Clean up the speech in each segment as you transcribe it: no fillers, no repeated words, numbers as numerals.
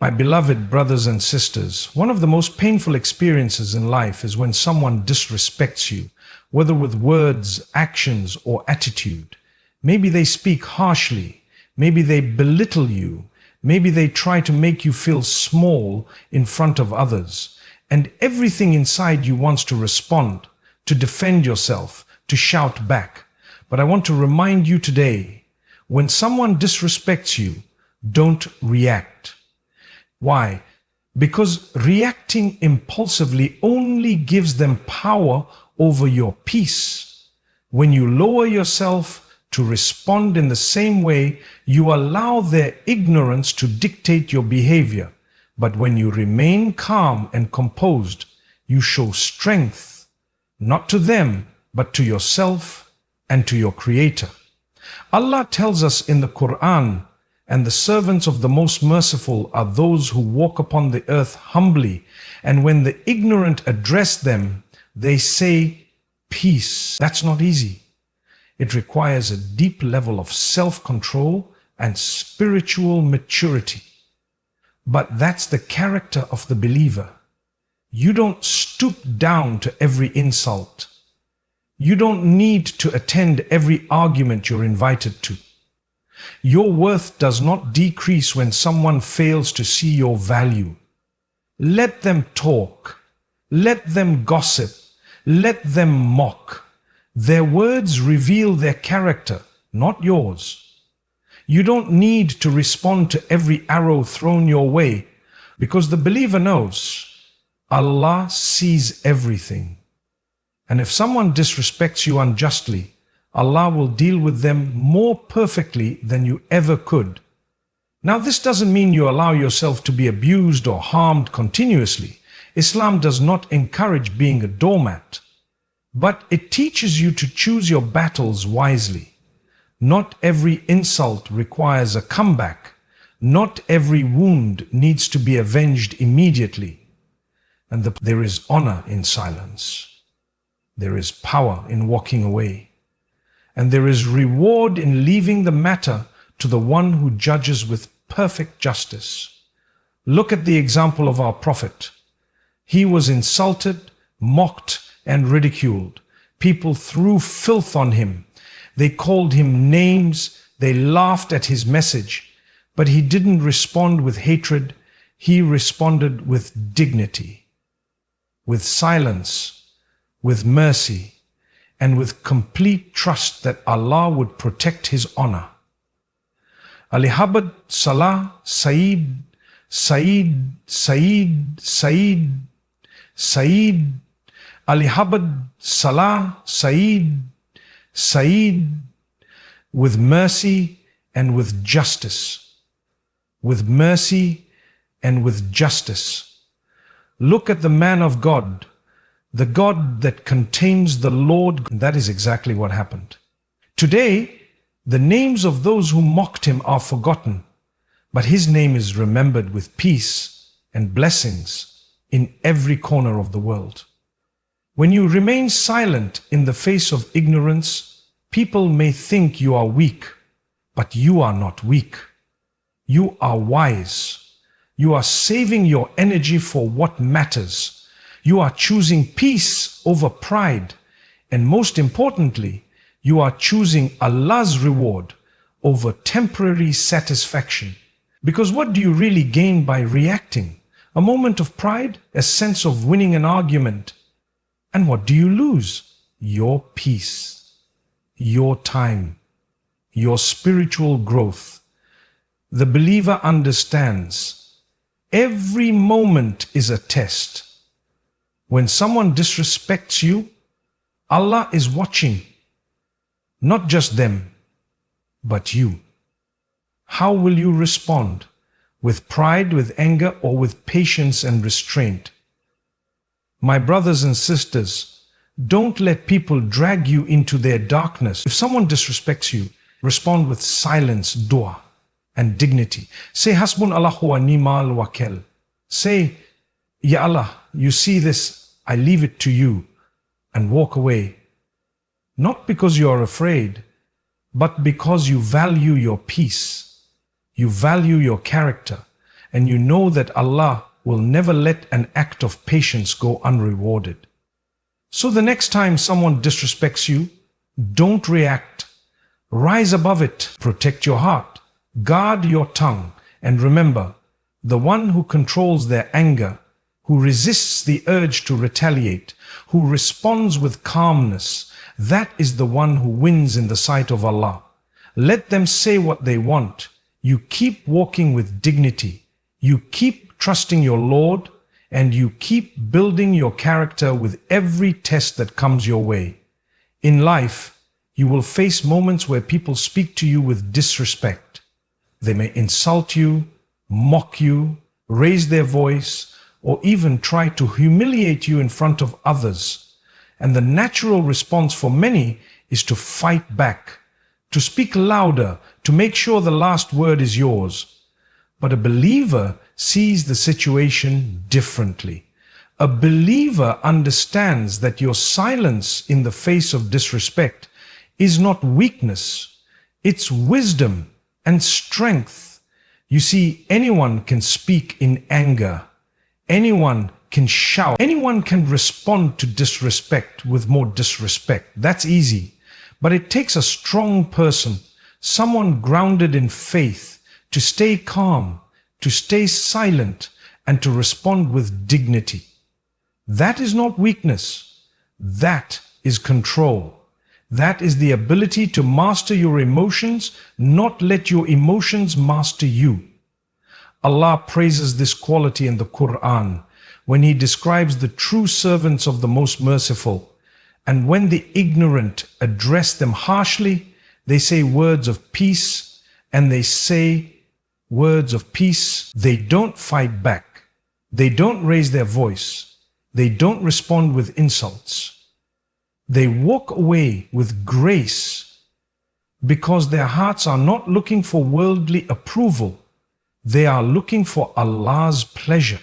My beloved brothers and sisters, one of the most painful experiences in life is when someone disrespects you, whether with words, actions, or attitude. Maybe they speak harshly, maybe they belittle you, maybe they try to make you feel small in front of others, and everything inside you wants to respond, to defend yourself, to shout back. But I want to remind you today, when someone disrespects you, don't react. Why? Because reacting impulsively only gives them power over your peace. When you lower yourself to respond in the same way, you allow their ignorance to dictate your behavior. But when you remain calm and composed, you show strength, not to them, but to yourself and to your Creator. Allah tells us in the Qur'an, "And the servants of the Most Merciful are those who walk upon the earth humbly, and when the ignorant address them, they say, peace." That's not easy. It requires a deep level of self-control and spiritual maturity. But that's the character of the believer. You don't stoop down to every insult. You don't need to attend every argument you're invited to. Your worth does not decrease when someone fails to see your value. Let them talk. Let them gossip. Let them mock. Their words reveal their character, not yours. You don't need to respond to every arrow thrown your way, because the believer knows Allah sees everything. And if someone disrespects you unjustly, Allah will deal with them more perfectly than you ever could. Now, this doesn't mean you allow yourself to be abused or harmed continuously. Islam does not encourage being a doormat, but it teaches you to choose your battles wisely. Not every insult requires a comeback. Not every wound needs to be avenged immediately. And there is honor in silence. There is power in walking away. And there is reward in leaving the matter to the one who judges with perfect justice. Look at the example of our Prophet. He was insulted, mocked, and ridiculed. People threw filth on him. They called him names. They laughed at his message. But he didn't respond with hatred. He responded with dignity, with silence, with mercy, and with complete trust that Allah would protect his honor. Alihabad Salah Saeed Saeed Saeed Saeed Saeed Alihabad Salah Saeed Saeed, with mercy and with justice. With mercy and with justice. Look at the man of God, the God that contains the Lord. That is exactly what happened. Today, the names of those who mocked him are forgotten, but his name is remembered with peace and blessings in every corner of the world. When you remain silent in the face of ignorance, people may think you are weak, but you are not weak. You are wise. You are saving your energy for what matters. You are choosing peace over pride. And most importantly, you are choosing Allah's reward over temporary satisfaction. Because what do you really gain by reacting? A moment of pride? A sense of winning an argument? And what do you lose? Your peace, your time, your spiritual growth. The believer understands every moment is a test. When someone disrespects you, Allah is watching. Not just them, but you. How will you respond? With pride, with anger, or with patience and restraint? My brothers and sisters, don't let people drag you into their darkness. If someone disrespects you, respond with silence, dua, and dignity. Say, Hasbun Allahu wa ni'mal wakil. Say, Ya Allah, you see this, I leave it to you, and walk away. Not because you are afraid, but because you value your peace. You value your character, and you know that Allah will never let an act of patience go unrewarded. So the next time someone disrespects you, don't react. Rise above it. Protect your heart. Guard your tongue. And remember, the one who controls their anger, who resists the urge to retaliate, who responds with calmness, that is the one who wins in the sight of Allah. Let them say what they want. You keep walking with dignity. You keep trusting your Lord, and you keep building your character with every test that comes your way. In life, you will face moments where people speak to you with disrespect. They may insult you, mock you, raise their voice, or even try to humiliate you in front of others. And the natural response for many is to fight back, to speak louder, to make sure the last word is yours. But a believer sees the situation differently. A believer understands that your silence in the face of disrespect is not weakness, it's wisdom and strength. You see, anyone can speak in anger. Anyone can shout. Anyone can respond to disrespect with more disrespect. That's easy. But it takes a strong person, someone grounded in faith, to stay calm, to stay silent, and to respond with dignity. That is not weakness. That is control. That is the ability to master your emotions, not let your emotions master you. Allah praises this quality in the Qur'an when He describes the true servants of the Most Merciful. And when the ignorant address them harshly, they say words of peace, and they say words of peace. They don't fight back. They don't raise their voice. They don't respond with insults. They walk away with grace because their hearts are not looking for worldly approval. They are looking for Allah's pleasure.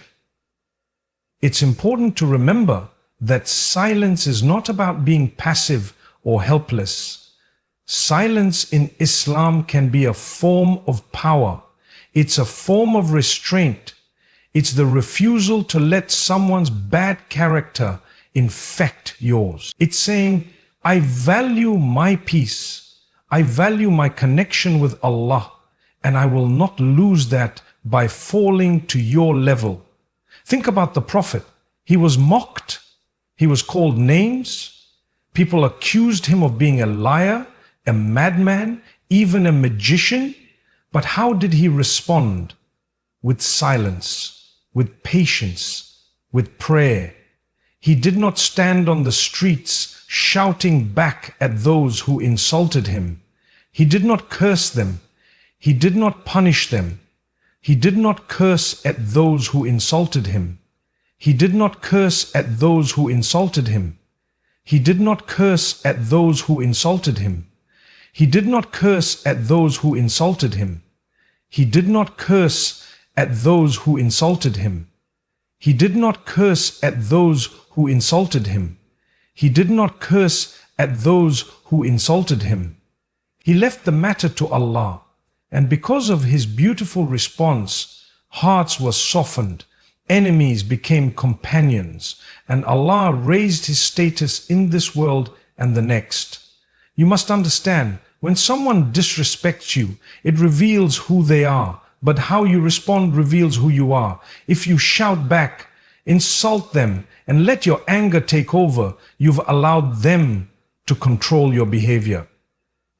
It's important to remember that silence is not about being passive or helpless. Silence in Islam can be a form of power. It's a form of restraint. It's the refusal to let someone's bad character infect yours. It's saying, I value my peace. I value my connection with Allah, and I will not lose that by falling to your level. Think about the Prophet. He was mocked. He was called names. People accused him of being a liar, a madman, even a magician. But how did he respond? With silence, with patience, with prayer. He did not stand on the streets shouting back at those who insulted him. He did not curse them. He did not punish them. He did not curse at those who insulted him. He did not curse at those who insulted him. He did not curse at those who insulted him. He did not curse at those who insulted him. He did not curse at those who insulted him. He did not curse at those who insulted him. He did not curse at those who insulted him. He left the matter to Allah, and because of his beautiful response, hearts were softened, enemies became companions, and Allah raised his status in this world and the next. You must understand, when someone disrespects you, it reveals who they are, but how you respond reveals who you are. If you shout back, insult them, and let your anger take over, you've allowed them to control your behavior.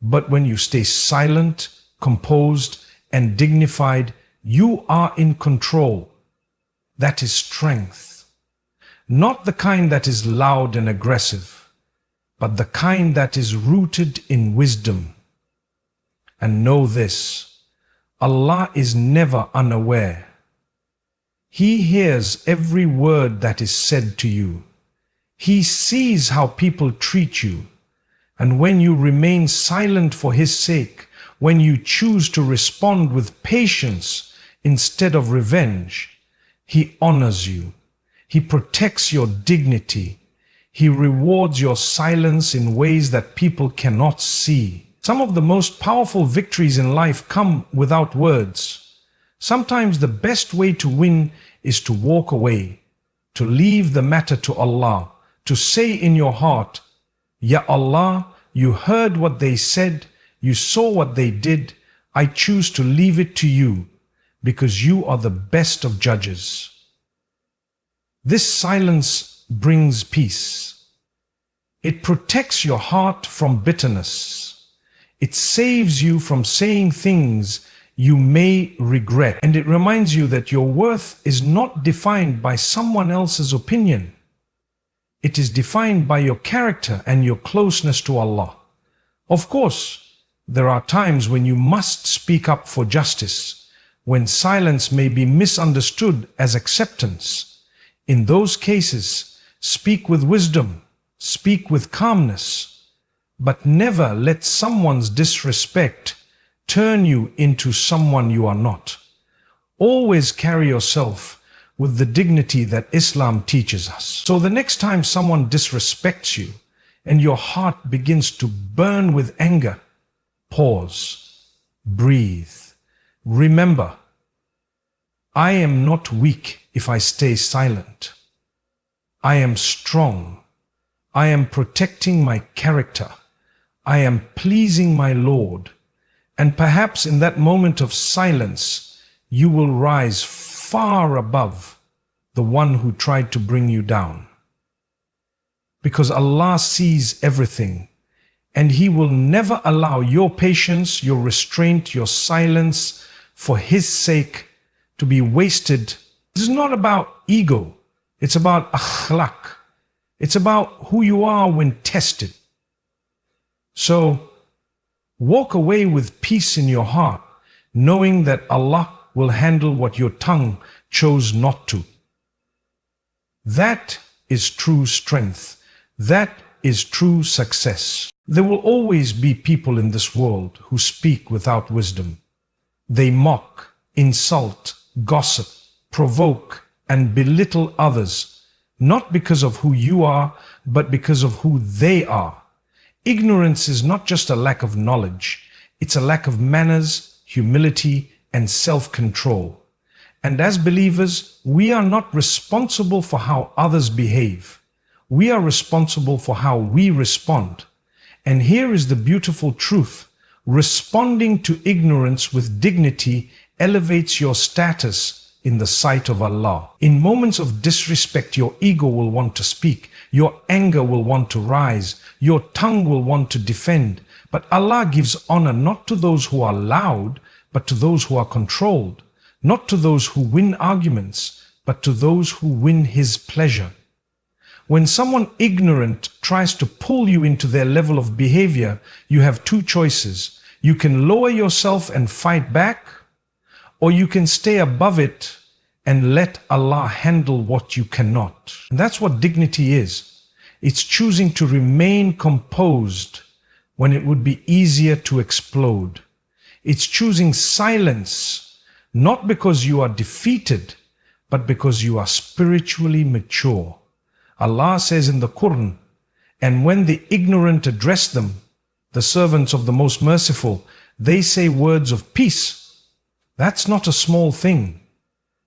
But when you stay silent, composed, and dignified, you are in control. That is strength. Not the kind that is loud and aggressive, but the kind that is rooted in wisdom. And know this, Allah is never unaware. He hears every word that is said to you. He sees how people treat you. And when you remain silent for His sake, when you choose to respond with patience instead of revenge, He honors you. He protects your dignity. He rewards your silence in ways that people cannot see. Some of the most powerful victories in life come without words. Sometimes the best way to win is to walk away, to leave the matter to Allah, to say in your heart, Ya Allah, you heard what they said, you saw what they did, I choose to leave it to you, because you are the best of judges. This silence brings peace. It protects your heart from bitterness. It saves you from saying things you may regret, and it reminds you that your worth is not defined by someone else's opinion. It is defined by your character and your closeness to Allah. Of course, there are times when you must speak up for justice, when silence may be misunderstood as acceptance. In those cases, speak with wisdom, speak with calmness, but never let someone's disrespect turn you into someone you are not. Always carry yourself with the dignity that Islam teaches us. So the next time someone disrespects you and your heart begins to burn with anger, pause, breathe. Remember, I am not weak if I stay silent. I am strong. I am protecting my character. I am pleasing my Lord. And perhaps in that moment of silence, you will rise far above the one who tried to bring you down. Because Allah sees everything, and He will never allow your patience, your restraint, your silence for His sake to be wasted. This is not about ego. It's about akhlaq. It's about who you are when tested. So, walk away with peace in your heart, knowing that Allah will handle what your tongue chose not to. That is true strength. That is true success. There will always be people in this world who speak without wisdom. They mock, insult, gossip, provoke, and belittle others, not because of who you are, but because of who they are. Ignorance is not just a lack of knowledge, it's a lack of manners, humility, and self-control. And as believers, we are not responsible for how others behave. We are responsible for how we respond. And here is the beautiful truth. Responding to ignorance with dignity elevates your status in the sight of Allah. In moments of disrespect, your ego will want to speak, your anger will want to rise, your tongue will want to defend. But Allah gives honor not to those who are loud, but to those who are controlled, not to those who win arguments, but to those who win His pleasure. When someone ignorant tries to pull you into their level of behavior, you have two choices. You can lower yourself and fight back, or you can stay above it and let Allah handle what you cannot. And that's what dignity is. It's choosing to remain composed when it would be easier to explode. It's choosing silence, not because you are defeated, but because you are spiritually mature. Allah says in the Qur'an, and when the ignorant address them, the servants of the Most Merciful, they say words of peace. That's not a small thing.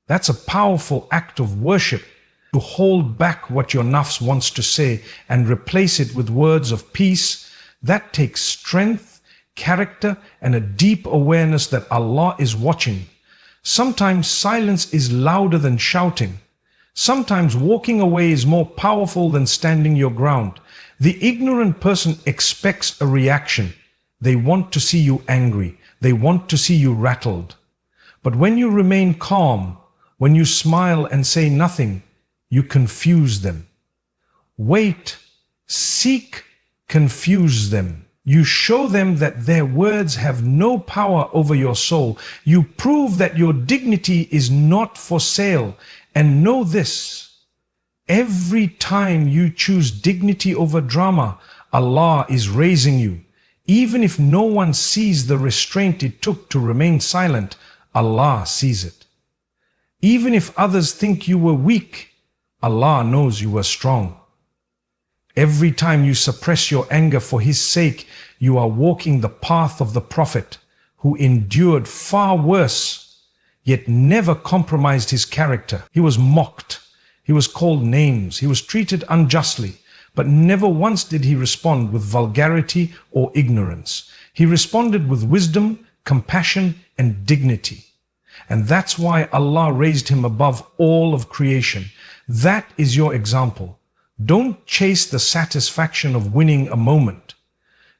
That's a powerful act of worship, to hold back what your nafs wants to say and replace it with words of peace. That takes strength, character, and a deep awareness that Allah is watching. Sometimes silence is louder than shouting. Sometimes walking away is more powerful than standing your ground. The ignorant person expects a reaction. They want to see you angry. They want to see you rattled. But when you remain calm, when you smile and say nothing, you confuse them. Wait, seek, confuse them. You show them that their words have no power over your soul. You prove that your dignity is not for sale. And know this, every time you choose dignity over drama, Allah is raising you. Even if no one sees the restraint it took to remain silent, Allah sees it. Even if others think you were weak, Allah knows you were strong. Every time you suppress your anger for His sake, you are walking the path of the Prophet, who endured far worse. yet never compromised his character. He was mocked. He was called names. He was treated unjustly, but never once did he respond with vulgarity or ignorance. He responded with wisdom, compassion, and dignity. And that's why Allah raised him above all of creation. That is your example. Don't chase the satisfaction of winning a moment.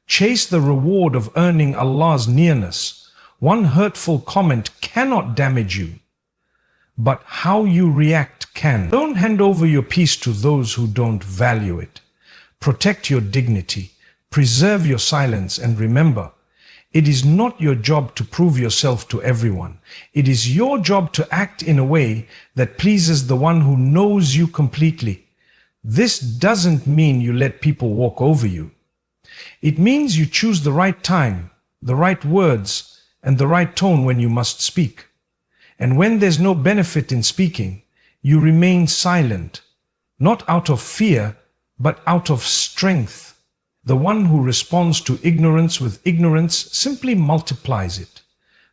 Chase the reward of earning Allah's nearness. One hurtful comment cannot damage you, but how you react can. Don't hand over your peace to those who don't value it. Protect your dignity, preserve your silence, and remember, it is not your job to prove yourself to everyone. It is your job to act in a way that pleases the one who knows you completely. This doesn't mean you let people walk over you. It means you choose the right time, the right words, and the right tone when you must speak. And when there's no benefit in speaking, you remain silent, not out of fear, but out of strength. The one who responds to ignorance with ignorance simply multiplies it.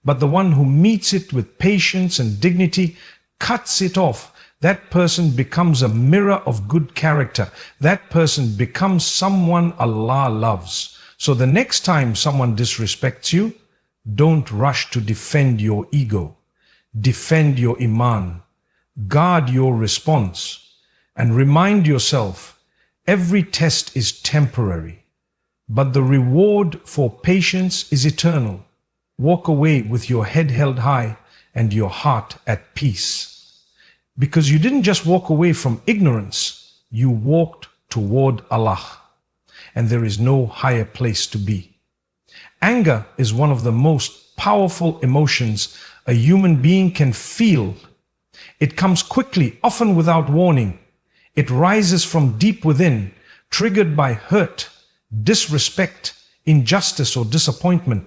But the one who meets it with patience and dignity cuts it off. That person becomes a mirror of good character. That person becomes someone Allah loves. So the next time someone disrespects you, don't rush to defend your ego. Defend your iman. Guard your response. And remind yourself, every test is temporary, but the reward for patience is eternal. Walk away with your head held high and your heart at peace. Because you didn't just walk away from ignorance, you walked toward Allah. And there is no higher place to be. Anger is one of the most powerful emotions a human being can feel. It comes quickly, often without warning. It rises from deep within, triggered by hurt, disrespect, injustice, or disappointment.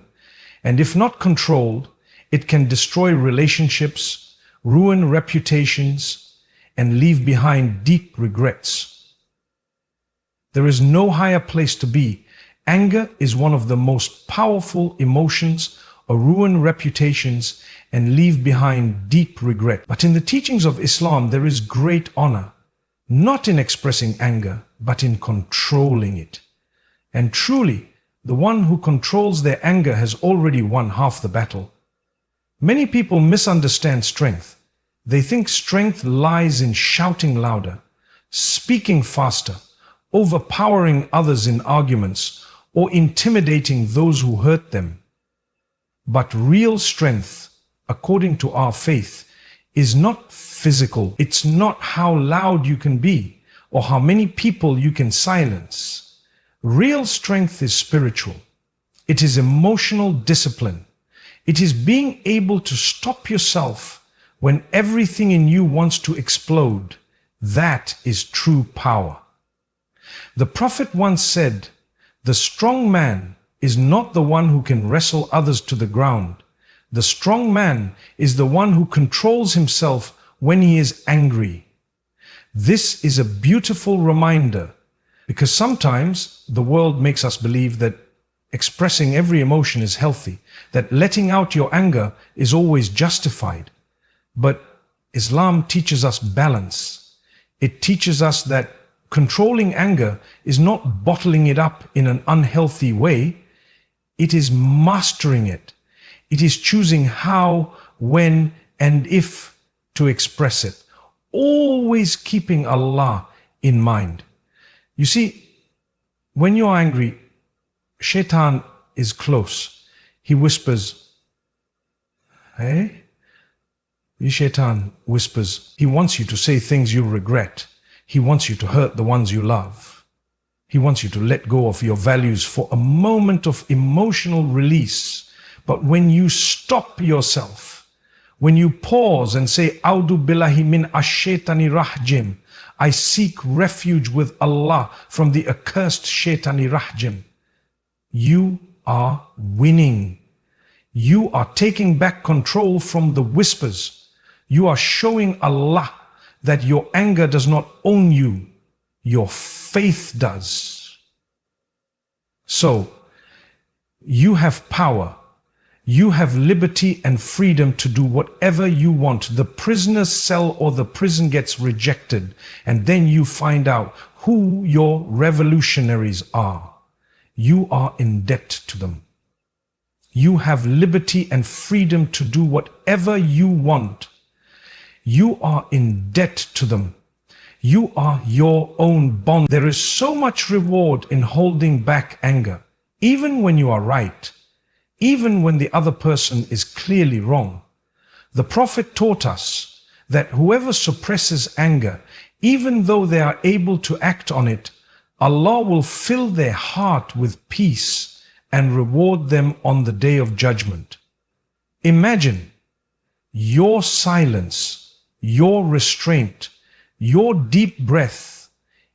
And if not controlled, it can destroy relationships, ruin reputations, and leave behind deep regrets. There is no higher place to be. Anger is one of the most powerful emotions, or ruin reputations and leave behind deep regret. But in the teachings of Islam, there is great honor, not in expressing anger, but in controlling it. And truly, the one who controls their anger has already won half the battle. Many people misunderstand strength. They think strength lies in shouting louder, speaking faster, overpowering others in arguments, or intimidating those who hurt them. But real strength, according to our faith, is not physical. It's not how loud you can be or how many people you can silence. Real strength is spiritual. It is emotional discipline. It is being able to stop yourself when everything in you wants to explode. That is true power. The Prophet once said, "The strong man is not the one who can wrestle others to the ground. The strong man is the one who controls himself when he is angry." This is a beautiful reminder, because sometimes the world makes us believe that expressing every emotion is healthy, that letting out your anger is always justified. But Islam teaches us balance. It teaches us that controlling anger is not bottling it up in an unhealthy way. It is mastering it. It is choosing how, when, and if to express it, always keeping Allah in mind. You see, when you're angry, Shaitan is close. He whispers, "Hey?" Shaitan whispers. He wants you to say things you regret. He wants you to hurt the ones you love. He wants you to let go of your values for a moment of emotional release. But when you stop yourself, when you pause and say, "A'udhu billahi min ash-shaytani rajim," I seek refuge with Allah from the accursed shaitani rajim, you are winning. You are taking back control from the whispers. You are showing Allah that your anger does not own you. Your faith does. So, you have power, You have liberty and freedom to do whatever you want. The prisoner's cell or the prison gets rejected, and then you find out who your revolutionaries are. You are in debt to them. You have liberty and freedom to do whatever you want. You are in debt to them. You are your own bond. There is so much reward in holding back anger, even when you are right, even when the other person is clearly wrong. The Prophet taught us that whoever suppresses anger, even though they are able to act on it, Allah will fill their heart with peace and reward them on the Day of Judgment. Imagine your silence, your restraint, your deep breath.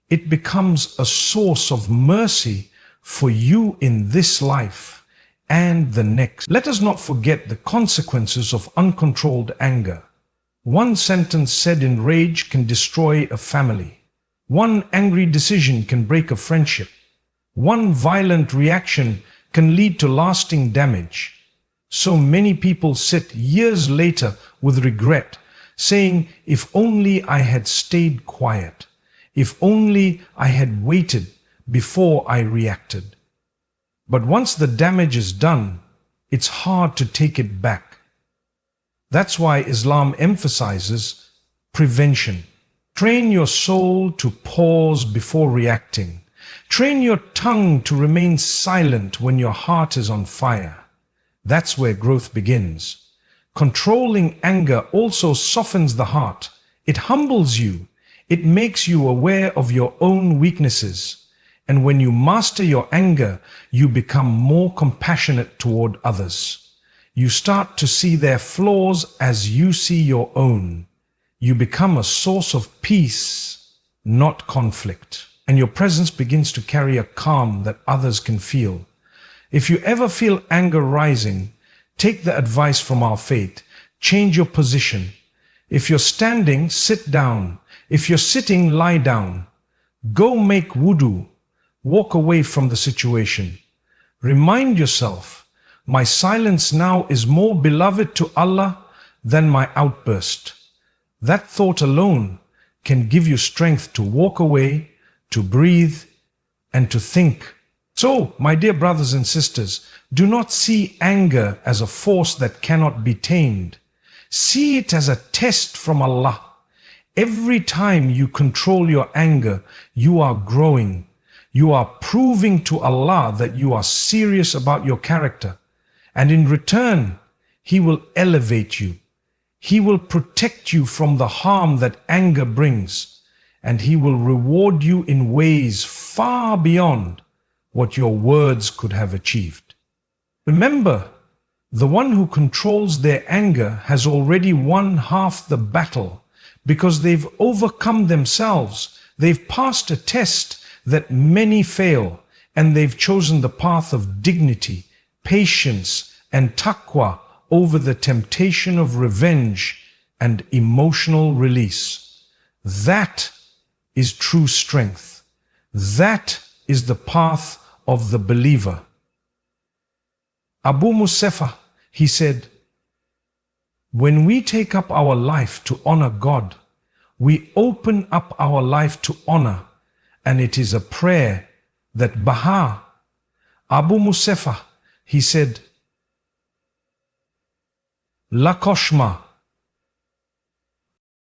It becomes a source of mercy for you in this life and the next. Let us not forget the consequences of uncontrolled anger. One sentence said in rage can destroy a family. One angry decision can break a friendship. One violent reaction can lead to lasting damage. So many people sit years later with regret, saying, if only I had stayed quiet, if only I had waited before I reacted. But once the damage is done, it's hard to take it back. That's why Islam emphasizes prevention. Train your soul to pause before reacting. Train your tongue to remain silent when your heart is on fire. That's where growth begins. Controlling anger also softens the heart. It humbles you. It makes you aware of your own weaknesses. And when you master your anger, you become more compassionate toward others. You start to see their flaws as you see your own. You become a source of peace, not conflict. And your presence begins to carry a calm that others can feel. If you ever feel anger rising, take the advice from our faith. Change your position. If you're standing, sit down. If you're sitting, lie down. Go make wudu. Walk away from the situation. Remind yourself, my silence now is more beloved to Allah than my outburst. That thought alone can give you strength to walk away, to breathe, and to think. So, my dear brothers and sisters, do not see anger as a force that cannot be tamed. See it as a test from Allah. Every time you control your anger, you are growing. You are proving to Allah that you are serious about your character. And in return, He will elevate you. He will protect you from the harm that anger brings. And He will reward you in ways far beyond what your words could have achieved. Remember, the one who controls their anger has already won half the battle because they've overcome themselves. They've passed a test that many fail, and they've chosen the path of dignity, patience, and taqwa over the temptation of revenge and emotional release. That is true strength. That is the path of the believer. Abu Musafa, he said, when we take up our life to honor God, we open up our life to honor, and it is a prayer that Baha, Abu Musafa, he said, La Koshma,